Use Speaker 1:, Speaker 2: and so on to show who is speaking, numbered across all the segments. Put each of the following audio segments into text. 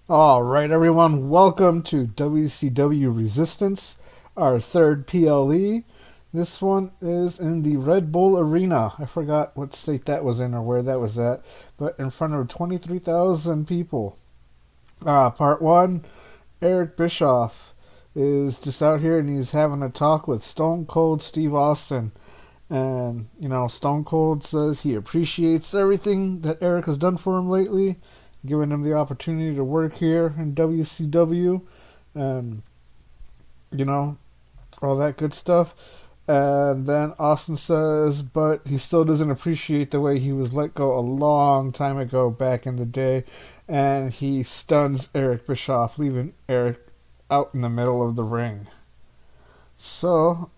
Speaker 1: All right, everyone, welcome to WCW Resistance, our third PLE. This one is in the Red Bull Arena. I forgot what state that was in or where that was at, but in front of 23,000 people. Part one, Eric Bischoff is just out here and he's having a talk with Stone Cold Steve Austin. And, Stone Cold says he appreciates everything that Eric has done for him lately, giving him the opportunity to work here in WCW, and, you know, all that good stuff. And then Austin says, but he still doesn't appreciate the way he was let go a long time ago back in the day. And he stuns Eric Bischoff, leaving Eric out in the middle of the ring. So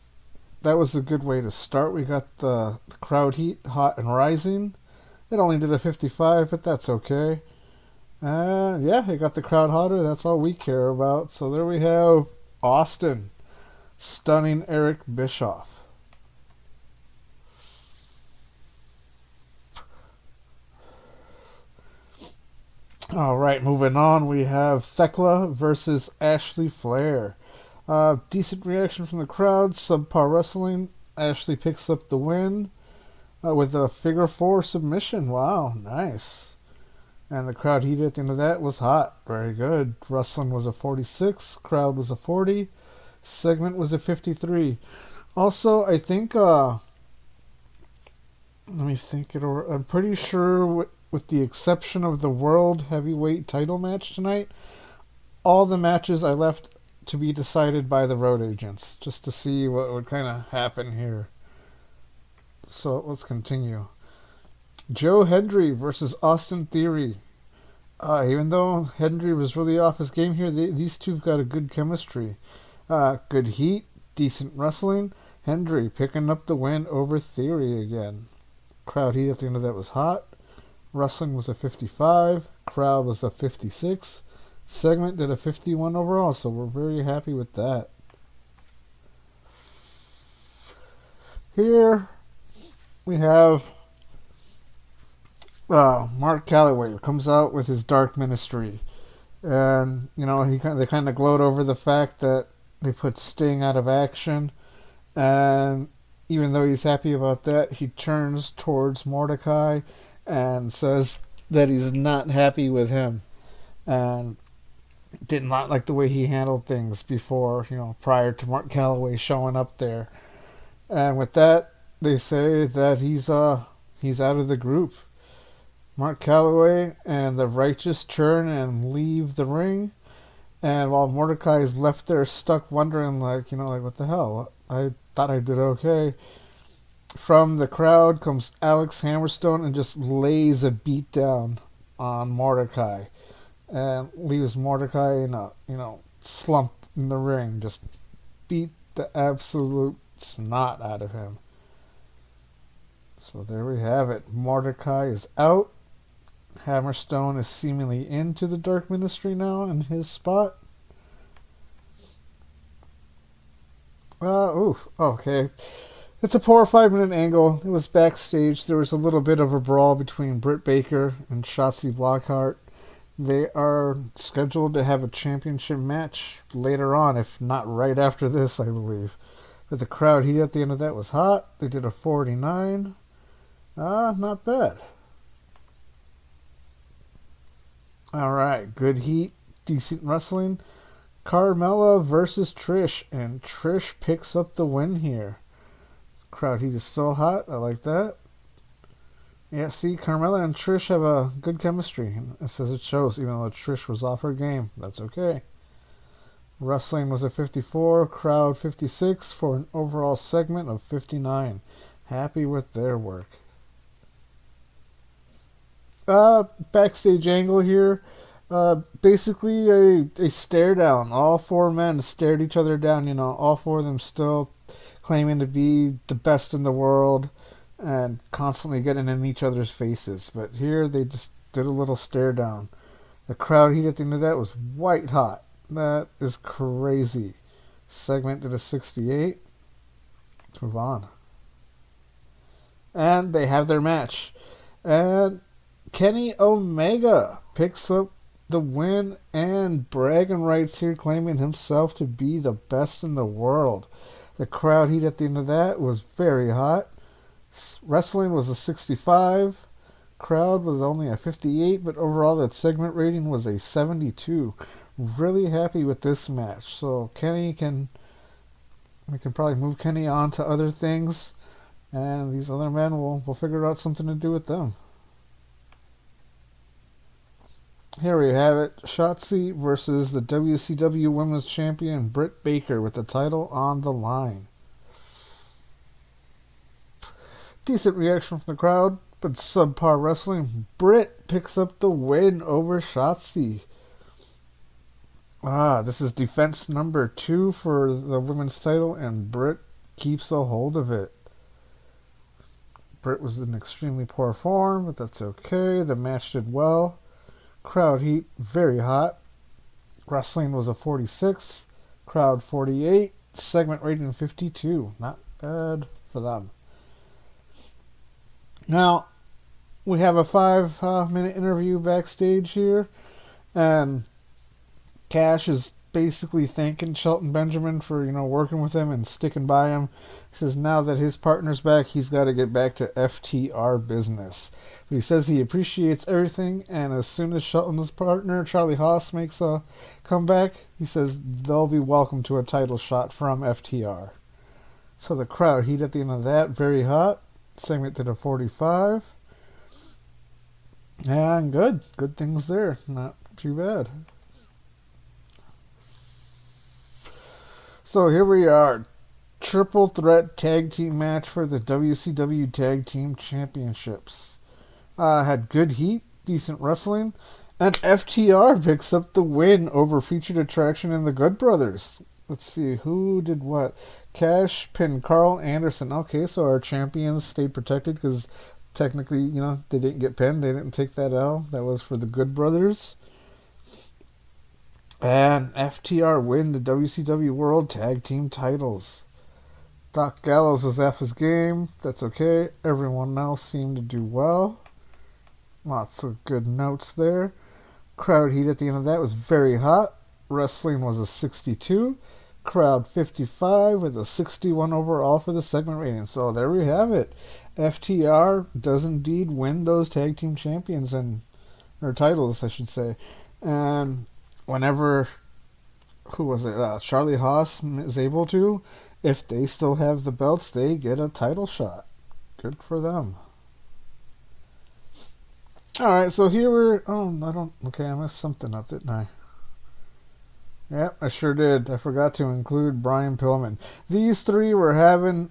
Speaker 1: that was a good way to start. We got the crowd heat hot and rising. It only did a 55, but that's okay. Yeah, it got the crowd hotter. That's all we care about. So there we have Austin stunning Eric Bischoff. All right, moving on. We have Thekla versus Ashley Flair. Decent reaction from the crowd. Subpar wrestling. Ashley picks up the win with a figure four submission. Wow, nice. And the crowd heat at the end of that was hot. Very good. Wrestling was a 46. Crowd was a 40. Segment was a 53. Also, I think, let me think it over. I'm pretty sure, with the exception of the World Heavyweight title match tonight, all the matches I left to be decided by the road agents, just to see what would kind of happen here. So let's continue. Joe Hendry versus Austin Theory. Even though Hendry was really off his game here, these two have got a good chemistry. Good heat, decent wrestling. Hendry picking up the win over Theory again. Crowd heat at the end of that was hot. Wrestling was a 55. Crowd was a 56. Segment did a 51 overall, so we're very happy with that. Here we have Mark Calloway, who comes out with his Dark Ministry. And, they kind of gloat over the fact that they put Sting out of action. And even though he's happy about that, he turns towards Mordecai and says that he's not happy with him and did not like the way he handled things before, prior to Mark Calloway showing up there. And with that, they say that he's out of the group. Mark Calloway and the Righteous turn and leave the ring. And while Mordecai is left there stuck wondering, like what the hell? I thought I did okay. From the crowd comes Alex Hammerstone and just lays a beat down on Mordecai. And leaves Mordecai in a, slump in the ring. Just beat the absolute snot out of him. So there we have it. Mordecai is out. Hammerstone is seemingly into the Dark Ministry now in his spot. Okay. It's a poor 5-minute angle. It was backstage. There was a little bit of a brawl between Britt Baker and Shotzi Blockhart. They are scheduled to have a championship match later on, if not right after this, I believe. But the crowd heat at the end of that was hot. They did a 49. Not bad. Alright, good heat, decent wrestling. Carmella versus Trish, and Trish picks up the win here. Crowd heat is so hot, I like that. Yeah, see, Carmella and Trish have a good chemistry. It says it shows, even though Trish was off her game. That's okay. Wrestling was a 54, crowd 56 for an overall segment of 59. Happy with their work. Backstage angle here. Basically a stare down. All four men stared each other down, all four of them still claiming to be the best in the world and constantly getting in each other's faces. But here they just did a little stare down. The crowd heat at the end of that was white hot. That is crazy. Segment did a 68. Let's move on. And they have their match. And Kenny Omega picks up the win and bragging rights here, claiming himself to be the best in the world. The crowd heat at the end of that was very hot. Wrestling was a 65. Crowd was only a 58, but overall that segment rating was a 72. Really happy with this match. So we can probably move Kenny on to other things, and these other men will figure out something to do with them. Here we have it. Shotzi versus the WCW Women's Champion Britt Baker with the title on the line. Decent reaction from the crowd, but subpar wrestling. Britt picks up the win over Shotzi. This is defense number 2 for the women's title, and Britt keeps a hold of it. Britt was in extremely poor form, but that's okay. The match did well. Crowd heat very hot. Wrestling was a 46. Crowd 48. Segment rating 52. Not bad for them. Now, we have a 5-minute interview backstage here, and Cash is basically thanking Shelton Benjamin for, working with him and sticking by him. He says now that his partner's back, he's got to get back to FTR business. But he says he appreciates everything, and as soon as Shelton's partner, Charlie Haas, makes a comeback, he says they'll be welcome to a title shot from FTR. So the crowd heat at the end of that, very hot. Segment to the 45. And good things there. Not too bad. So here we are. Triple threat tag team match for the WCW Tag Team Championships. Had good heat, decent wrestling, and FTR picks up the win over featured attraction in the Good Brothers. Let's see, who did what? Cash pinned Carl Anderson. Okay, so our champions stayed protected because technically, they didn't get pinned. They didn't take that L. That was for the Good Brothers. And FTR win the WCW World Tag Team titles. Doc Gallows was off his game. That's okay. Everyone else seemed to do well. Lots of good notes there. Crowd heat at the end of that was very hot. Wrestling was a 62. Crowd 55 with a 61 overall for the segment rating. So there we have it. FTR does indeed win those tag team champions or titles, I should say. And whenever, Charlie Haas is able to, if they still have the belts, they get a title shot. Good for them. Alright, so here I messed something up, didn't I? Yep, I sure did. I forgot to include Brian Pillman. These three were having,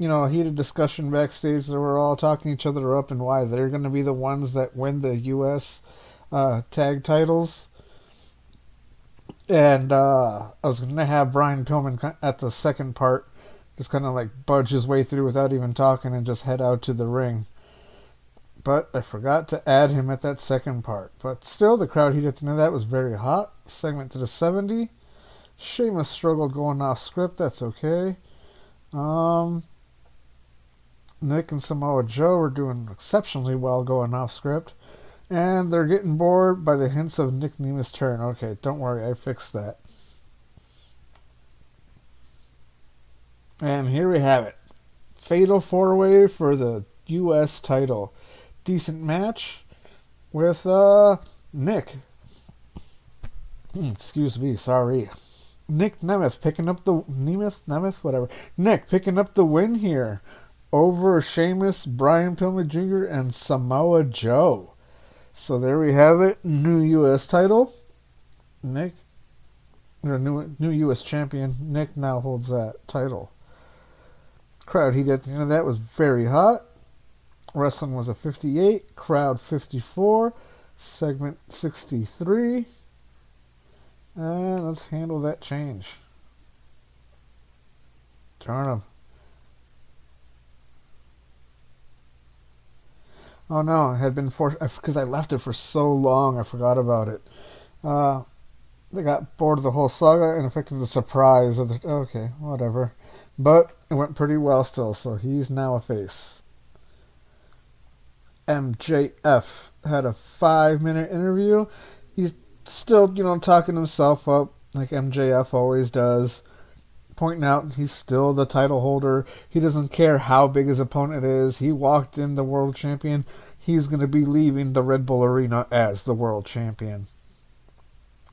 Speaker 1: a heated discussion backstage. They were all talking each other up and why they're going to be the ones that win the U.S. tag titles. And I was going to have Brian Pillman at the second part just kind of budge his way through without even talking and just head out to the ring. But I forgot to add him at that second part. But still, the crowd heat at the end of that was very hot. Segment to the 70. Sheamus struggled going off script. That's okay. Nick and Samoa Joe were doing exceptionally well going off script. And they're getting bored by the hints of Nick Nema's turn. Okay, don't worry, I fixed that. And here we have it. Fatal 4-way for the U.S. title. Decent match with Nick. Excuse me, sorry. Nick Nemeth picking up the... Nemeth? Whatever. Nick picking up the win here over Sheamus, Brian Pillman Jr., and Samoa Joe. So there we have it. New U.S. title. Nick, or new U.S. champion. Nick now holds that title. Crowd heat at the end of that was very hot. Wrestling was a 58. Crowd 54. Segment 63. And let's handle that change. Turn them. Oh no, it had been forced because I left it for so long. I forgot about it. They got bored of the whole saga and affected the surprise of the. Okay, whatever. But it went pretty well still, so he's now a face. MJF had a 5-minute interview. He's Still, talking himself up like MJF always does, pointing out he's still the title holder. He doesn't care how big his opponent is. He walked in the world champion. He's going to be leaving the Red Bull Arena as the world champion.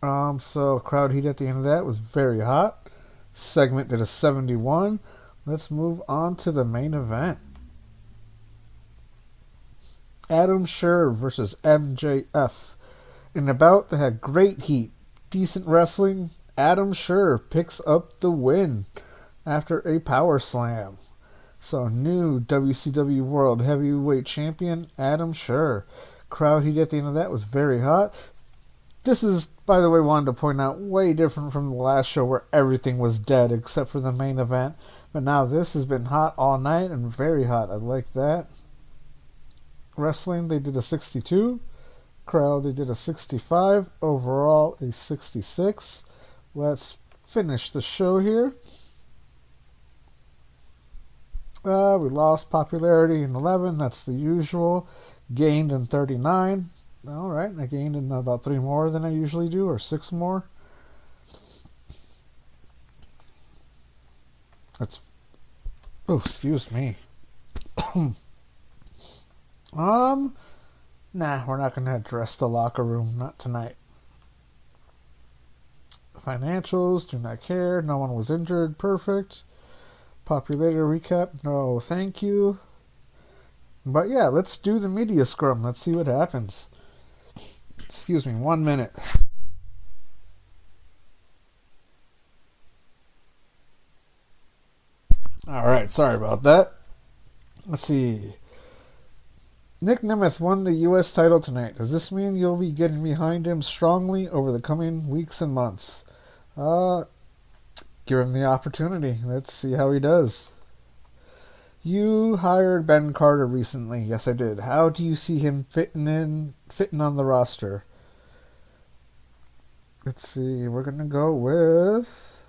Speaker 1: So crowd heat at the end of that was very hot. Segment did a 71. Let's move on to the main event. Adam Scherr versus MJF. In a bout that had great heat, decent wrestling, Adam Scherr picks up the win after a power slam. So, new WCW World Heavyweight Champion, Adam Scherr. Crowd heat at the end of that was very hot. This is, by the way, wanted to point out, way different from the last show where everything was dead except for the main event. But now this has been hot all night and very hot. I like that. Wrestling, they did a 62. Crowd, they did a 65. Overall, a 66. Let's finish the show here. We lost popularity in 11. That's the usual. Gained in 39. Alright, I gained in about 3 more than I usually do, or 6 more. That's... Oh, excuse me. Nah, we're not going to address the locker room. Not tonight. Financials, do not care. No one was injured. Perfect. Popularity recap, no thank you. But yeah, let's do the media scrum. Let's see what happens. Excuse me, 1 minute. Alright, sorry about that. Let's see. Nick Nemeth won the U.S. title tonight. Does this mean you'll be getting behind him strongly over the coming weeks and months? Give him the opportunity. Let's see how he does. You hired Ben Carter recently. Yes, I did. How do you see him fitting on the roster? Let's see. We're going to go with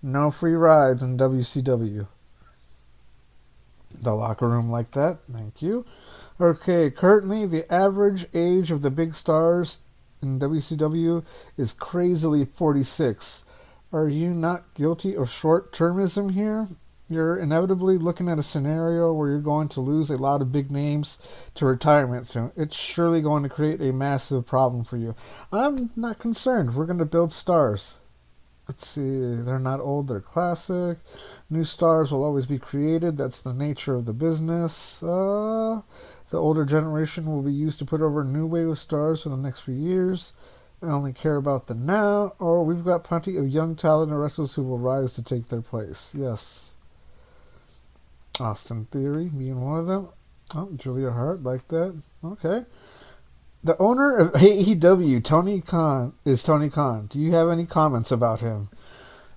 Speaker 1: no free rides in WCW. The locker room like that. Thank you. Okay, currently the average age of the big stars in WCW is crazily 46. Are you not guilty of short-termism here? You're inevitably looking at a scenario where you're going to lose a lot of big names to retirement soon. It's surely going to create a massive problem for you. I'm not concerned. We're going to build stars. Let's see. They're not old. They're classic. New stars will always be created. That's the nature of the business. The older generation will be used to put over a new wave of stars for the next few years. I only care about the now, or we've got plenty of young talented wrestlers who will rise to take their place. Yes. Austin Theory being one of them. Oh, Julia Hart, like that. Okay. The owner of AEW, Tony Khan, is Tony Khan. Do you have any comments about him?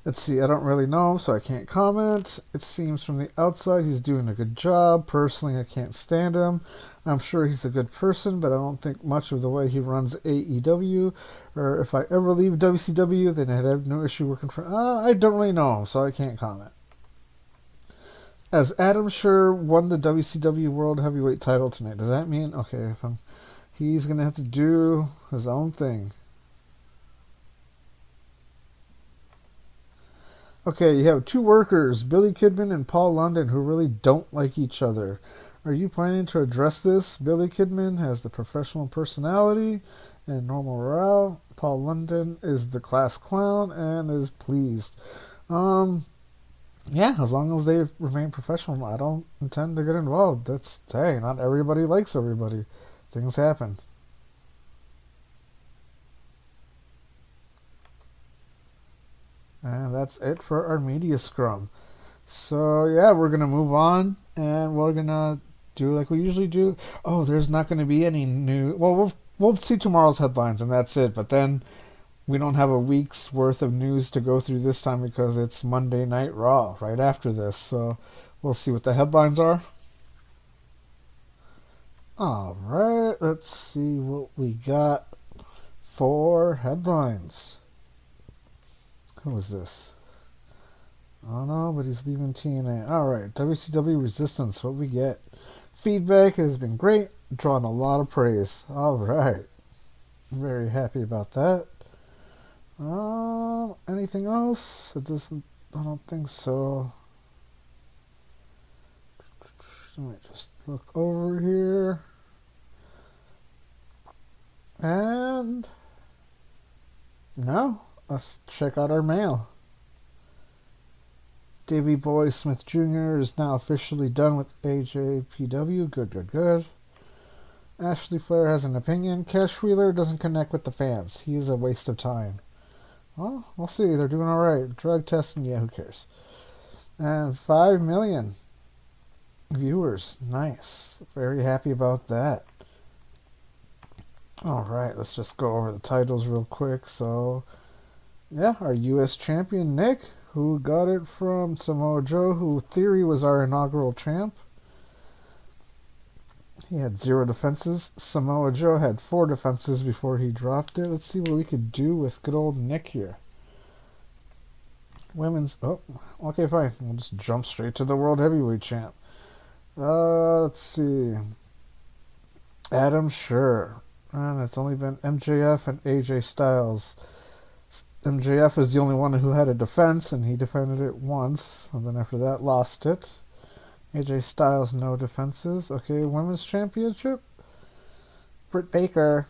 Speaker 1: Let's see, I don't really know him, so I can't comment. It seems from the outside he's doing a good job. Personally, I can't stand him. I'm sure he's a good person, but I don't think much of the way he runs AEW. Or if I ever leave WCW, then I'd have no issue working for... I don't really know him, so I can't comment. As Adam Scherr won the WCW World Heavyweight title tonight, does that mean... Okay, he's going to have to do his own thing. Okay, you have 2 workers, Billy Kidman and Paul London, who really don't like each other. Are you planning to address this? Billy Kidman has the professional personality and normal morale. Paul London is the class clown and is pleased. Yeah, as long as they remain professional, I don't intend to get involved. Hey, not everybody likes everybody. Things happen. And that's it for our media scrum. So, yeah, we're going to move on, and we're going to do like we usually do. Oh, there's not going to be any new... Well, we'll see tomorrow's headlines, and that's it. But then we don't have a week's worth of news to go through this time because it's Monday Night Raw right after this. So we'll see what the headlines are. Alright, let's see what we got for headlines. Who is this? Oh no, but he's leaving TNA. Alright, WCW Resistance, what we get? Feedback has been great, drawn a lot of praise. Alright. Very happy about that. Anything else? It doesn't. I don't think so. Let me just look over here. And no, let's check out our mail. Davey Boy Smith Jr. is now officially done with AJPW. Good, good, good. Ashley Flair has an opinion. Cash Wheeler doesn't connect with the fans. He is a waste of time. Well, we'll see. They're doing alright. Drug testing, yeah, who cares? And 5 million viewers. Nice. Very happy about that. Alright, let's just go over the titles real quick. So, yeah, our U.S. champion, Nick, who got it from Samoa Joe, who Theory was our inaugural champ. He had 0 defenses. Samoa Joe had 4 defenses before he dropped it. Let's see what we could do with good old Nick here. Women's... Oh, okay, fine. We'll just jump straight to the World Heavyweight Champ. Let's see. Adam Sure. And it's only been MJF and AJ Styles. MJF is the only one who had a defense, and he defended it once. And then after that, lost it. AJ Styles, no defenses. Okay, Women's Championship. Britt Baker.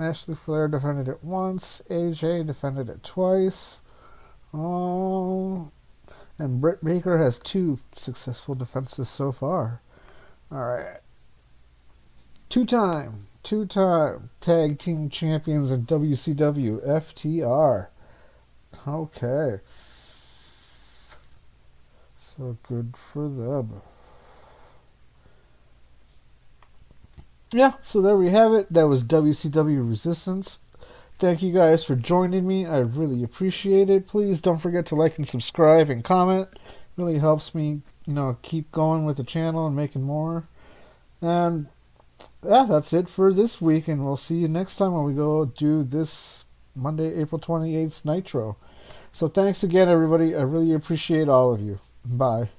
Speaker 1: Ashley Flair defended it once. AJ defended it twice. Oh, and Britt Baker has 2 successful defenses so far. Alright. Two-time tag team champions in WCW, FTR. Okay. So good for them. Yeah, so there we have it. That was WCW Resistance. Thank you guys for joining me. I really appreciate it. Please don't forget to like and subscribe and comment. It really helps me, keep going with the channel and making more. And yeah, that's it for this week, and we'll see you next time when we go do this Monday, April 28th Nitro. So thanks again, everybody. I really appreciate all of you. Bye.